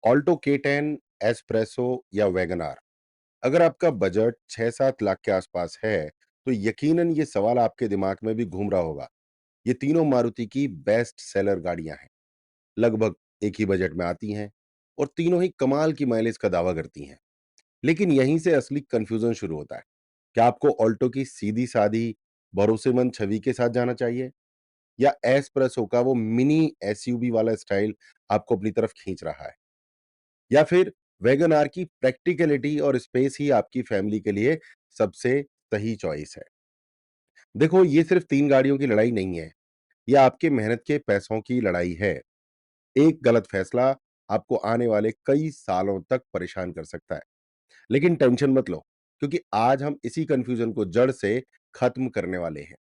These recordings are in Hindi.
ऑल्टो K10, एस्प्रेसो या वैगन आर। अगर आपका बजट 6-7 लाख के आसपास है, तो यकीनन ये सवाल आपके दिमाग में भी घूम रहा होगा। ये तीनों मारुति की बेस्ट सेलर गाड़ियां हैं, लगभग एक ही बजट में आती हैं और तीनों ही कमाल की माइलेज का दावा करती हैं। लेकिन यहीं से असली कंफ्यूजन शुरू होता है। क्या आपको ऑल्टो की सीधी-सादी, भरोसेमंद छवि के साथ जाना चाहिए या एस्प्रेसो का वो मिनी एसयूवी वाला स्टाइल आपको अपनी तरफ खींच रहा है? या फिर वैगन आर की प्रैक्टिकलिटी और स्पेस ही आपकी फैमिली के लिए सबसे सही चॉइस है? देखो, ये सिर्फ 3 गाड़ियों की लड़ाई नहीं है, ये आपके मेहनत के पैसों की लड़ाई है। एक गलत फैसला आपको आने वाले कई सालों तक परेशान कर सकता है। लेकिन टेंशन मत लो, क्योंकि आज हम इसी कन्फ्यूजन को जड़ से खत्म करने वाले हैं।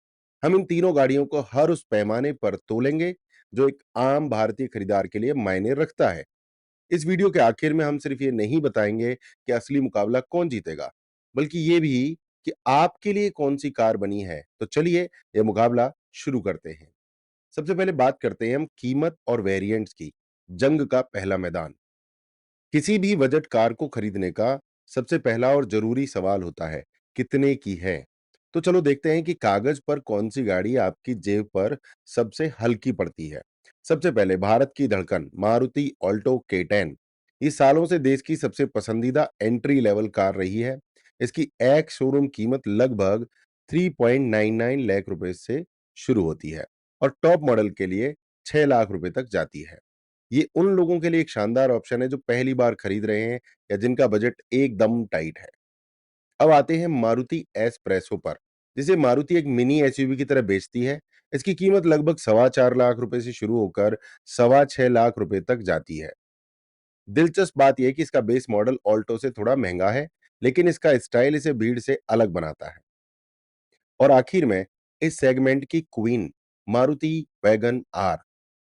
हम इन तीनों गाड़ियों को हर उस पैमाने पर तोलेंगे, जो एक आम भारतीय खरीदार के लिए मायने रखता है। इस वीडियो के आखिर में हम सिर्फ ये नहीं बताएंगे कि असली मुकाबला कौन जीतेगा, बल्कि ये भी कि आपके लिए कौन सी कार बनी है। तो चलिए ये मुकाबला शुरू करते हैं। सबसे पहले बात करते हैं हम कीमत और वेरिएंट्स की। जंग का पहला मैदान। किसी भी बजट कार को खरीदने का सबसे पहला और जरूरी सवाल होता है, कितने की है। तो चलो देखते हैं कि कागज पर कौन सी गाड़ी आपकी जेब पर सबसे हल्की पड़ती है। सबसे पहले भारत की धड़कन मारुति ऑल्टो K10। ये सालों से देश की सबसे पसंदीदा एंट्री लेवल कार रही है। इसकी एक शोरूम कीमत लगभग 3.99 लाख रुपए से शुरू होती है और टॉप मॉडल के लिए 6 लाख रुपए तक जाती है। ये उन लोगों के लिए एक शानदार ऑप्शन है जो पहली बार खरीद रहे हैं या जिनका बजट एकदम टाइट है। अब आते हैं मारुति एस्प्रेसो पर, जिसे मारुति एक मिनी एसयूवी की तरह बेचती है। इसकी कीमत लगभग 4.25 लाख रुपए से शुरू होकर 6.25 लाख रुपए तक जाती है। दिलचस्प बात यह है कि इसका बेस मॉडल ऑल्टो से थोड़ा महंगा है, लेकिन इसका स्टाइल इसे भीड़ से अलग बनाता है। और आखिर में इस सेगमेंट की queen Maruti Wagon R.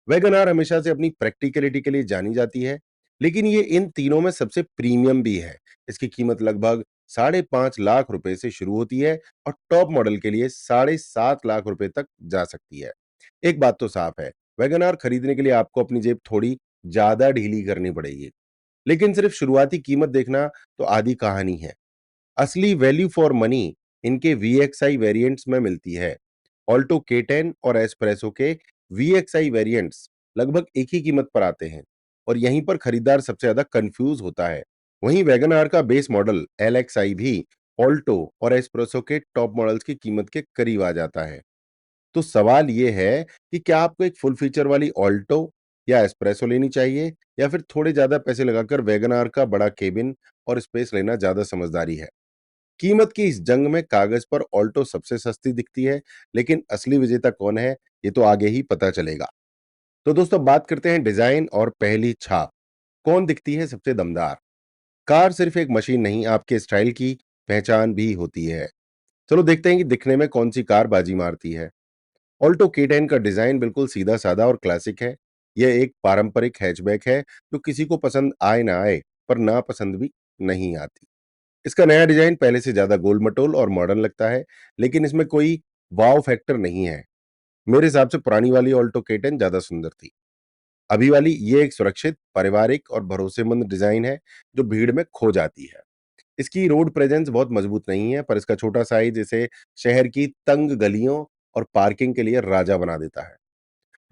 Wagon R हमेशा से अपनी प्रैक्टिकलिटी के लिए जानी जाती है, लेकिन ये इन तीनों में सबसे प्रीमियम भी है। इसकी कीमत लगभग 5.5 लाख रुपए से शुरू होती है और टॉप मॉडल के लिए 7.5 लाख रुपए तक जा सकती है। एक बात तो साफ है, वैगन आर खरीदने के लिए आपको अपनी जेब थोड़ी ज्यादा ढीली करनी पड़ेगी, लेकिन सिर्फ शुरुआती कीमत देखना तो आधी कहानी है। असली वैल्यू फॉर मनी इनके VXI वेरिएंट्स में मिलती है। ऑल्टो K10 और एस्प्रेसो के VXI वेरिएंट्स लगभग एक ही कीमत पर आते हैं और यहीं पर खरीदार सबसे ज्यादा कंफ्यूज होता है। वहीं वैगन आर का बेस मॉडल LXI भी ऑल्टो और एस्प्रेसो के टॉप मॉडल्स की कीमत के करीब आ जाता है। तो सवाल ये है कि क्या आपको एक फुल फीचर वाली ऑल्टो या एस्प्रेसो लेनी चाहिए या फिर थोड़े ज्यादा पैसे लगाकर वैगन आर का बड़ा केबिन और स्पेस लेना ज्यादा समझदारी है। कीमत की इस जंग में कागज पर ऑल्टो सबसे सस्ती दिखती है, लेकिन असली विजेता कौन है, ये तो आगे ही पता चलेगा। तो दोस्तों, बात करते हैं डिजाइन और पहली छाप। कौन दिखती है सबसे दमदार? कार सिर्फ एक मशीन नहीं, आपके स्टाइल की पहचान भी होती है। चलो देखते हैं कि दिखने में कौन सी कार बाजी मारती है। ऑल्टो K10 का डिजाइन बिल्कुल सीधा साधा और क्लासिक है। यह एक पारंपरिक हैचबैक है जो किसी को पसंद आए ना आए, पर नापसंद भी नहीं आती। इसका नया डिजाइन पहले से ज्यादा गोल-मटोल और मॉडर्न लगता है, लेकिन इसमें कोई वाव फैक्टर नहीं है। मेरे हिसाब से पुरानी वाली ऑल्टो K10 ज्यादा सुंदर थी। अभी वाली ये एक सुरक्षित, पारिवारिक और भरोसेमंद डिजाइन है जो भीड़ में खो जाती है। इसकी रोड प्रेजेंस बहुत मजबूत नहीं है, पर इसका छोटा साइज इसे शहर की तंग गलियों और पार्किंग के लिए राजा बना देता है।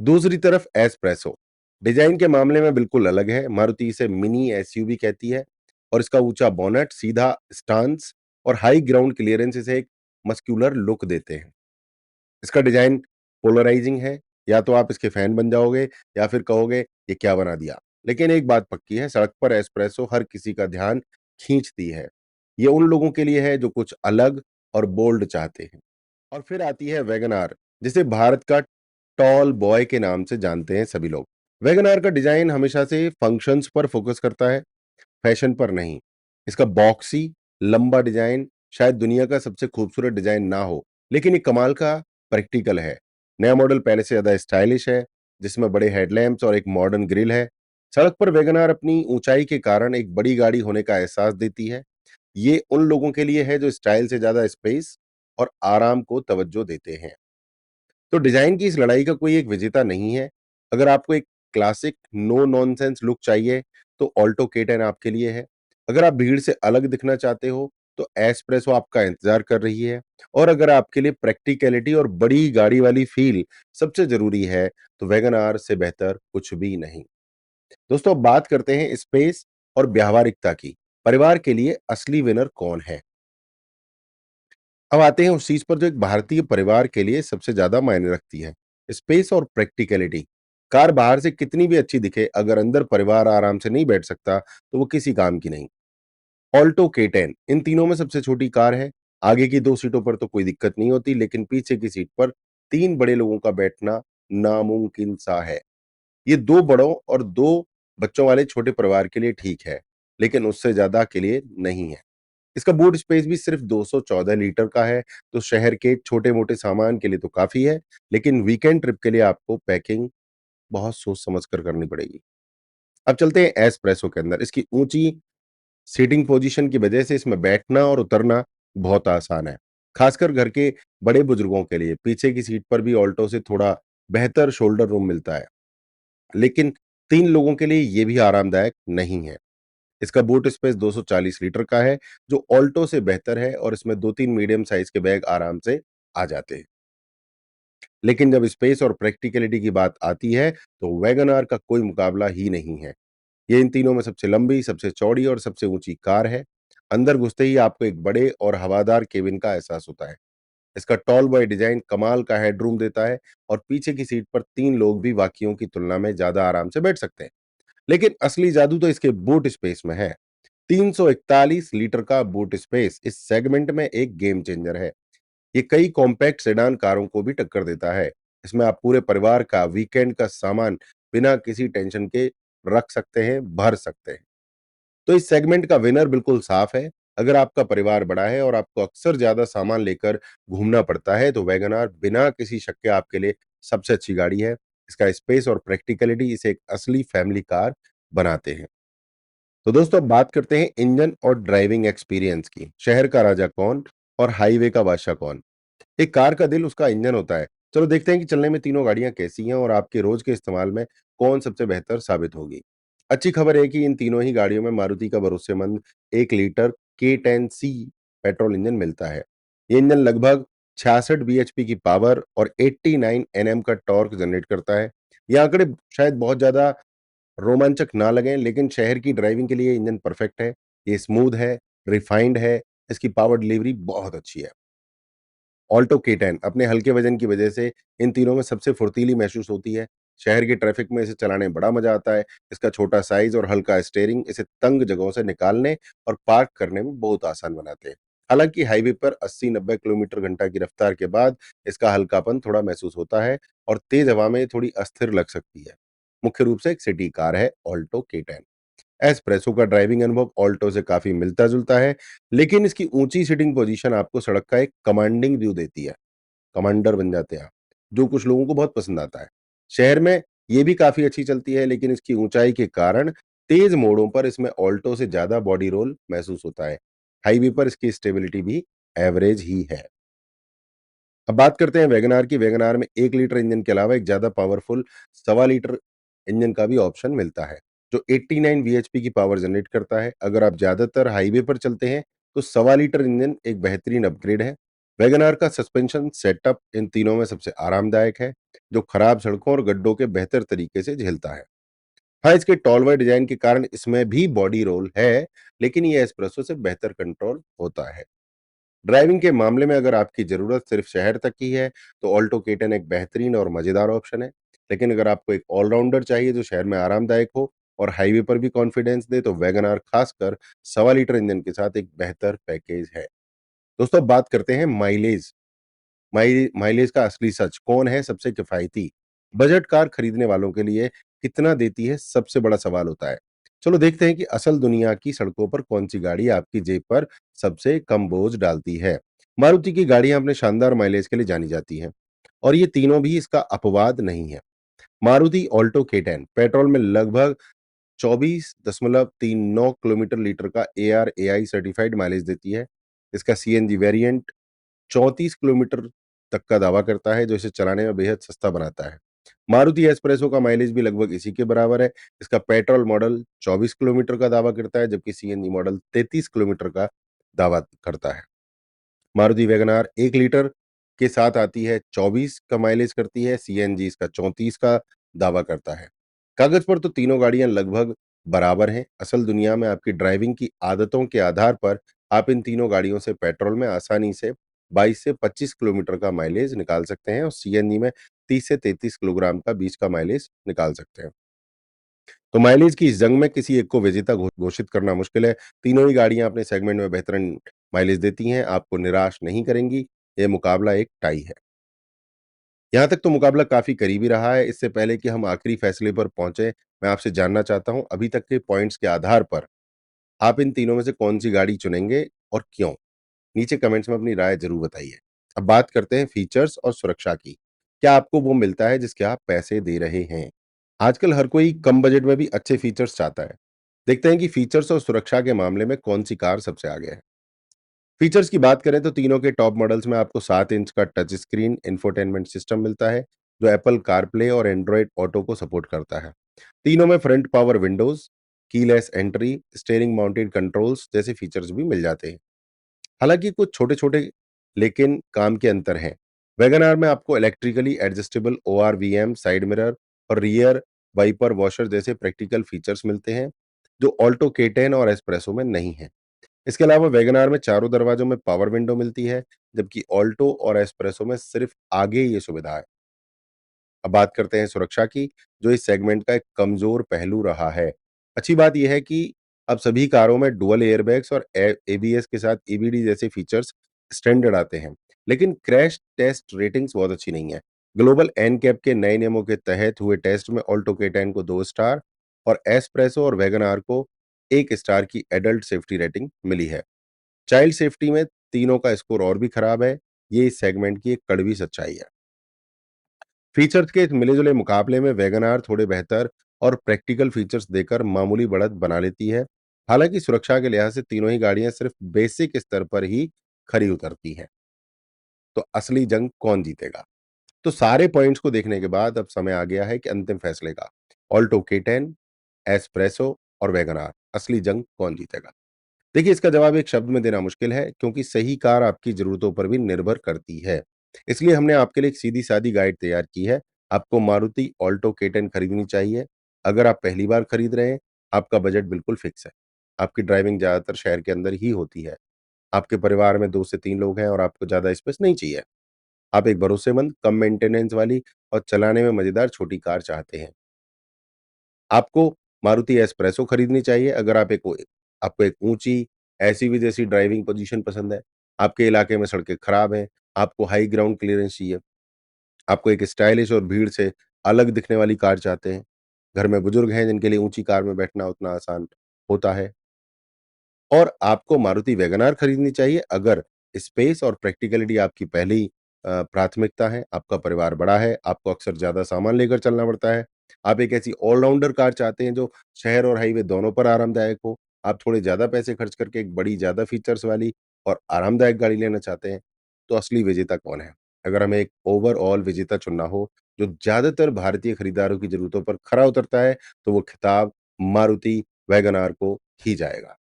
दूसरी तरफ एस्प्रेसो डिजाइन के मामले में बिल्कुल अलग है। मारुति इसे मिनी एसयूवी कहती है और इसका ऊंचा बोनेट, सीधा स्टांस और हाई ग्राउंड क्लियरेंस इसे एक मस्कुलर लुक देते हैं। इसका डिजाइन पोलराइजिंग है, या तो आप इसके फैन बन जाओगे या फिर कहोगे ये क्या बना दिया। लेकिन एक बात पक्की है, सड़क पर एस्प्रेसो हर किसी का ध्यान खींचती है। ये उन लोगों के लिए है जो कुछ अलग और बोल्ड चाहते हैं। और फिर आती है वैगन आर, जिसे भारत का टॉल बॉय के नाम से जानते हैं सभी लोग। वैगन आर का डिजाइन हमेशा से फंक्शंस पर फोकस करता है, फैशन पर नहीं। इसका बॉक्सी, लंबा डिजाइन शायद दुनिया का सबसे खूबसूरत डिजाइन ना हो, लेकिन ये कमाल का प्रैक्टिकल है। नया मॉडल पहले से ज्यादा स्टाइलिश है, जिसमें बड़े हेडलैम्प्स और एक मॉडर्न ग्रिल है। सड़क पर वैगन आर अपनी ऊंचाई के कारण एक बड़ी गाड़ी होने का एहसास देती है। ये उन लोगों के लिए है जो स्टाइल से ज्यादा स्पेस और आराम को तवज्जो देते हैं। तो डिजाइन की इस लड़ाई का कोई एक विजेता नहीं है। अगर आपको एक क्लासिक नो नॉनसेंस लुक चाहिए, तो ऑल्टो K10 आपके लिए है। अगर आप भीड़ से अलग दिखना चाहते हो, तो एस्प्रेसो आपका इंतज़ार कर रही है। और अगर आपके लिए प्रैक्टिकैलिटी और बड़ी गाड़ी वाली फ़ील सबसे ज़रूरी है, तो वैगन आर से बेहतर कुछ भी नहीं। दोस्तों, अब बात करते हैं स्पेस और व्यावहारिकता की। परिवार के लिए असली विनर कौन है? अब आते हैं उस चीज पर जो एक भारतीय परिवार के लिए सबसे ज्यादा मायने रखती है, स्पेस और प्रैक्टिकलिटी। कार बाहर से कितनी भी अच्छी दिखे, अगर अंदर परिवार आराम से नहीं बैठ सकता, तो वो किसी काम की नहीं। ऑल्टो K10 इन तीनों में सबसे छोटी कार है। आगे की दो सीटों पर तो कोई दिक्कत नहीं होती, लेकिन पीछे की सीट पर तीन बड़े लोगों का बैठना नामुमकिन सा है। ये दो बड़ों और दो बच्चों वाले छोटे परिवार के लिए ठीक है, लेकिन उससे ज्यादा के लिए नहीं है। इसका बूट स्पेस भी सिर्फ 214 लीटर का है, तो शहर के छोटे-मोटे सामान के लिए तो काफ़ी है, लेकिन वीकेंड ट्रिप के लिए आपको पैकिंग बहुत सोच समझ कर करनी पड़ेगी। अब चलते हैं एस्प्रेसो के अंदर। इसकी ऊँची सीटिंग पोज़ीशन की वजह से इसमें बैठना और उतरना बहुत आसान है, खासकर घर के बड़े बुजुर्गों के लिए। पीछे की सीट पर भी ऑल्टो से थोड़ा बेहतर शोल्डर रूम मिलता है, लेकिन 3 लोगों के लिए ये भी आरामदायक नहीं है। इसका बूट स्पेस 240 लीटर का है, जो ऑल्टो से बेहतर है और इसमें 2-3 मीडियम साइज के बैग आराम से आ जाते हैं। लेकिन जब स्पेस और प्रैक्टिकलिटी की बात आती है, तो वैगन आर का कोई मुकाबला ही नहीं है। ये इन तीनों में सबसे लंबी, सबसे चौड़ी और सबसे ऊंची कार है। अंदर घुसते ही आपको एक बड़े और हवादार केबिन का एहसास होता है। इसका टॉल बॉय डिजाइन कमाल का हेडरूम देता है और पीछे की सीट पर 3 लोग भी बाकियों की तुलना में ज्यादा आराम से बैठ सकते हैं। लेकिन असली जादू तो इसके बूट स्पेस में है। 341 लीटर का बूट स्पेस इस सेगमेंट में एक गेम चेंजर है। ये कई कॉम्पैक्ट सेडान कारों को भी टक्कर देता है। इसमें आप पूरे परिवार का वीकेंड का सामान बिना किसी टेंशन के रख सकते हैं, भर सकते हैं। तो इस सेगमेंट का विनर बिल्कुल साफ है। अगर आपका परिवार बड़ा है और आपको अक्सर ज्यादा सामान लेकर घूमना पड़ता है, तो वैगन आर बिना किसी शक के आपके लिए सबसे अच्छी गाड़ी है। इसका स्पेस और प्रैक्टिकलिटी इसे एक असली फैमिली कार बनाते हैं। तो दोस्तों, अब बात करते हैं इंजन और ड्राइविंग एक्सपीरियंस की। शहर का राजा कौन और हाईवे का बादशाह कौन? एक कार का दिल उसका इंजन होता है। चलो देखते हैं कि चलने में तीनों गाड़ियां कैसी हैं और आपके रोज के इस्तेमाल में कौन सबसे बेहतर साबित होगी। अच्छी खबर है कि इन तीनों ही गाड़ियों में मारुति का भरोसेमंद 1 लीटर K10C पेट्रोल इंजन मिलता है। ये इंजन लगभग 66 bhp की पावर और 89 Nm का टॉर्क जनरेट करता है। ये आंकड़े शायद बहुत ज्यादा रोमांचक ना लगें, लेकिन शहर की ड्राइविंग के लिए इंजन परफेक्ट है। ये स्मूथ है, रिफाइंड है, इसकी पावर डिलीवरी बहुत अच्छी है। ऑल्टो K10 अपने हल्के वजन की वजह से इन तीनों में सबसे फुर्तीली महसूस होती है। शहर के ट्रैफिक में इसे चलाने में बड़ा मजा आता है। इसका छोटा साइज और हल्का स्टीयरिंग इसे तंग जगहों से निकालने और पार्क करने में बहुत आसान बनाते हैं। हालांकि हाईवे पर 80-90 किलोमीटर घंटा की रफ्तार के बाद इसका हल्कापन थोड़ा महसूस होता है और तेज हवा में थोड़ी अस्थिर लग सकती है। मुख्य रूप से एक सिटी कार है ऑल्टो K10। एस्प्रेसो का ड्राइविंग अनुभव ऑल्टो से काफी मिलता-जुलता है, लेकिन इसकी ऊंची सीटिंग पोजीशन आपको सड़क का एक कमांडिंग व्यू देती है। कमांडर बन जाते हैं आप, जो कुछ लोगों को बहुत पसंद आता है। शहर में ये भी काफी अच्छी चलती है, लेकिन इसकी ऊंचाई के कारण तेज मोड़ों पर इसमें ऑल्टो से ज्यादा बॉडी रोल महसूस होता है। हाईवे पर इसकी स्टेबिलिटी भी एवरेज ही है। अब बात करते हैं वैगन आर की। वैगन आर में 1 लीटर इंजन के अलावा एक ज़्यादा पावरफुल सवा लीटर इंजन का भी ऑप्शन मिलता है, जो 89 बीएचपी की पावर जनरेट करता है। अगर आप ज़्यादातर हाईवे पर चलते हैं, तो सवा लीटर इंजन एक बेहतरीन अपग्रेड है। वैगन आर का सस्पेंशन सेटअप इन तीनों में सबसे आरामदायक है, जो खराब सड़कों और गड्ढों के बेहतर तरीके से झेलता है। हाँ, इसके टॉलवर डिजाइन के कारण इसमें भी बॉडी रोल है, लेकिन ये एस्प्रेसो से बेहतर कंट्रोल होता है। ड्राइविंग के मामले में अगर आपकी ज़रूरत सिर्फ शहर तक की है, तो ऑल्टो K10 एक बेहतरीन और मज़ेदार ऑप्शन है। लेकिन अगर आपको एक ऑलराउंडर चाहिए जो शहर में आरामदायक हो और हाईवे पर भी कॉन्फिडेंस दे, तो वैगन आर खासकर सवा लीटर इंजन के साथ एक बेहतर पैकेज है। दोस्तों, अब बात करते हैं माइलेज। माइलेज का असली सच कौन है सबसे किफ़ायती? बजट कार खरीदने वालों के लिए कितना देती है, सबसे बड़ा सवाल होता है। चलो देखते हैं कि असल दुनिया की सड़कों पर कौन-सी गाड़ी आपकी जेब पर सबसे कम बोझ डालती है। मारुति की गाड़ियाँ अपने शानदार माइलेज के लिए जानी जाती हैं और ये तीनों भी इसका अपवाद नहीं है। मारुति ऑल्टो K10 पेट्रोल में लगभग 24.39 किलोमीटर लीटर का ARAI सर्टिफाइड माइलेज देती है। इसका सीएनजी वेरिएंट 34 किलोमीटर तक का दावा करता है, जो इसे चलाने में बेहद सस्ता बनाता है। मारुति एस्प्रेसो का माइलेज भी लगभग इसी के बराबर है। इसका पेट्रोल मॉडल 24 किलोमीटर का दावा करता है, जबकि सीएनजी मॉडल 33 किलोमीटर का दावा करता है। मारुति वैगन आर 1 लीटर के साथ आती है, 24 का माइलेज करती है, सीएनजी इसका 34 का दावा करता है। कागज़ पर तो तीनों गाड़ियाँ लगभग बराबर हैं, असल दुनिया में आपकी ड्राइविंग की आदतों के आधार पर आप इन तीनों गाड़ियों से पेट्रोल में आसानी से 22 से 25 किलोमीटर का माइलेज निकाल सकते हैं और सीएनजी में 30 से 33 किलोग्राम का बीच का माइलेज निकाल सकते हैं। तो माइलेज की इस जंग में किसी एक को विजेता घोषित करना मुश्किल है। तीनों ही गाड़ियाँ अपने सेगमेंट में बेहतरीन माइलेज देती हैं, आपको निराश नहीं करेंगी। ये मुकाबला एक टाई है। यहाँ तक तो मुकाबला काफ़ी करीबी रहा है। इससे पहले कि हम आखिरी फैसले पर पहुँचे, मैं आपसे जानना चाहता हूँ, अभी तक के पॉइंट्स के आधार पर आप इन तीनों में से कौन-सी गाड़ी चुनेंगे और क्यों? नीचे कमेंट्स में अपनी राय ज़रूर बताइए। अब बात करते हैं फीचर्स और सुरक्षा की। क्या आपको वो मिलता है जिसके आप पैसे दे रहे हैं? आजकल हर कोई कम बजट में भी अच्छे फीचर्स चाहता है। देखते हैं कि फीचर्स और सुरक्षा के मामले में कौन-सी कार सबसे आगे है। फीचर्स की बात करें तो तीनों के टॉप मॉडल्स में आपको 7 इंच का टच स्क्रीन इंफोटेनमेंट सिस्टम मिलता है, जो एप्पल कारप्ले और एंड्रॉयड ऑटो को सपोर्ट करता है। तीनों में front power Windows, keyless entry, steering mounted controls जैसे फीचर्स भी मिल जाते हैं। हालांकि कुछ छोटे-छोटे लेकिन काम के अंतर हैं। वैगन आर में आपको electrically adjustable ORVM, side mirror और रियर वाइपर वॉशर जैसे प्रैक्टिकल फीचर्स मिलते हैं, जो ऑल्टो K10 और एस्प्रेसो में नहीं है। इसके अलावा वैगन आर में चारों दरवाजों में पावर विंडो मिलती है, जबकि ऑल्टो और एस्प्रेसो में सिर्फ आगे ये सुविधा है। अब बात करते हैं सुरक्षा की, जो इस सेगमेंट का एक कमजोर पहलू रहा है। अच्छी बात यह है कि अब सभी कारों में डुअल एयरबैग्स और एबीएस के साथ ईबीडी जैसे फीचर्स स्टैंडर्ड आते हैं, लेकिन क्रैश टेस्ट रेटिंग्स बहुत अच्छी नहीं है। ग्लोबल एनकैप के नए नियमों के तहत हुए टेस्ट में ऑल्टो K10 को 2 स्टार और एस्प्रेसो और वैगन आर को 1 स्टार की एडल्ट सेफ्टी रेटिंग मिली है। चाइल्ड सेफ्टी में तीनों का स्कोर और भी खराब है। ये इस सेगमेंट की एक कड़वी सच्चाई है। फीचर्स के इस मिले-जुले मुकाबले में वैगन आर थोड़े बेहतर और प्रैक्टिकल फीचर्स देकर मामूली बढ़त बना लेती है। हालांकि सुरक्षा के लिहाज से तीनों ही गाड़ियां सिर्फ बेसिक स्तर पर ही खरी उतरती हैं। तो असली जंग कौन जीतेगा? तो सारे पॉइंट्स को देखने के बाद अब समय आ गया है कि अंतिम फैसले का। ऑल्टो K10, एस्प्रेसो और वैगन आर, असली जंग कौन जीतेगा? देखिए, इसका जवाब एक शब्द में देना मुश्किल है, क्योंकि सही कार आपकी ज़रूरतों पर भी निर्भर करती है। इसलिए हमने आपके लिए एक सीधी-सादी गाइड तैयार की है। आपको मारुति ऑल्टो K10 खरीदनी चाहिए। अगर आप पहली बार खरीद रहे हैं, आपका बजट बिल्कुल फिक्स है। आपकी ड्राइविंग ज़्यादातर शहर के अंदर ही होती है। आपके परिवार में 2 से 3 लोग हैं और आपको ज़्यादा स्पेस नहीं चाहिए। आप एक भरोसेमंद, कम मेंटेनेंस वाली और चलाने में मज़ेदार छोटी कार चाहते हैं। आपको मारुति एस्प्रेसो खरीदनी चाहिए अगर आपको एक ऊँची एसयूवी जैसी ड्राइविंग पोज़ीशन पसंद है, आपके इलाके में सड़कें खराब हैं, आपको हाई ग्राउंड क्लीयरेंस चाहिए, आपको एक स्टाइलिश और भीड़ से अलग दिखने वाली कार चाहते हैं, घर में बुजुर्ग हैं जिनके लिए ऊँची कार में बैठना उतना आसान होता है, और आपको मारुति वैगन आर खरीदनी चाहिए अगर स्पेस और प्रैक्टिकलिटी आपकी पहली प्राथमिकता है, आपका परिवार बड़ा है, आपको अक्सर ज़्यादा सामान लेकर चलना पड़ता है, आप एक ऐसी ऑल-राउंडर कार चाहते हैं जो शहर और हाईवे दोनों पर आरामदायक हो, आप थोड़े ज़्यादा पैसे खर्च करके एक बड़ी ज़्यादा फीचर्स वाली और आरामदायक गाड़ी लेना चाहते हैं, तो असली विजेता कौन है? अगर हमें एक ओवरऑल विजेता चुनना हो, जो ज़्यादातर भारतीय खरीदारों की ज़रूरतों पर खरा उतरता है, तो वो खिताब मारुति वैगन आर को ही जाएगा।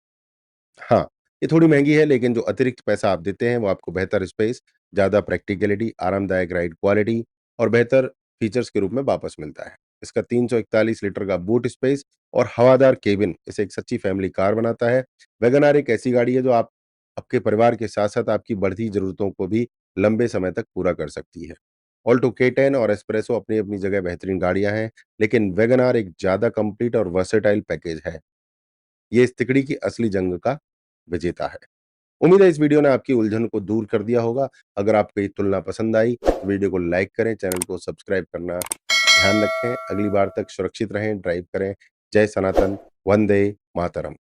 हाँ, ये थोड़ी महँगी है, लेकिन जो अतिरिक्त पैसा आप देते हैं वो आपको बेहतर स्पेस, ज़्यादा प्रैक्टिकलिटी, आरामदायक राइड क्वालिटी और बेहतर फीचर्स के रूप में वापस मिलता है। इसका 341 लीटर का बूट स्पेस और हवादार केबिन इसे एक सच्ची फैमिली कार बनाता है। वैगन आर एक ऐसी गाड़ी है जो आप आपके परिवार के साथ-साथ आपकी बढ़ती ज़रूरतों को भी लंबे समय तक पूरा कर सकती है। ऑल्टो K10 और एस्प्रेसो अपनी-अपनी जगह बेहतरीन गाड़ियाँ हैं, लेकिन वैगन आर एक ज़्यादा कंप्लीट और वर्सेटाइल पैकेज है। ये इस तिकड़ी की असली जंग का विजेता है। उम्मीद है इस वीडियो ने आपकी उलझन को दूर कर दिया होगा। अगर आपको ये तुलना पसंद आई, तो वीडियो को लाइक करें, चैनल को सब्सक्राइब करना ध्यान रखें। अगली बार तक सुरक्षित रहें, ड्राइव करें। जय सनातन, वंदे मातरम।